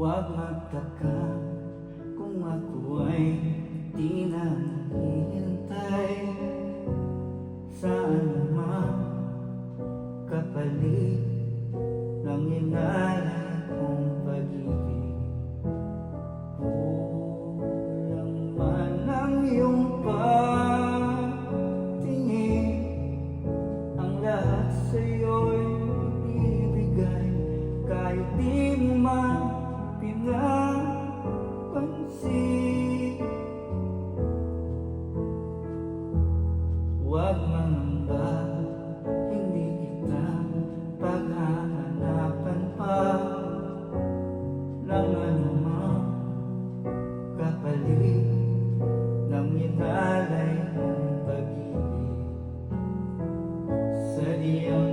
Huwag magtaka kung ako ay di na maghihintay sa anumang kapalit ng inalay kong pag-ibig. Kulang man ang iyong patingin, ang lahat sa'yo'y ibibigay kahit di mo man pinapansin. Huwag mangamba, hindi kita paghahanapan pa ng anumang kapalit ng inalay mong pag-ibig. Sa diyang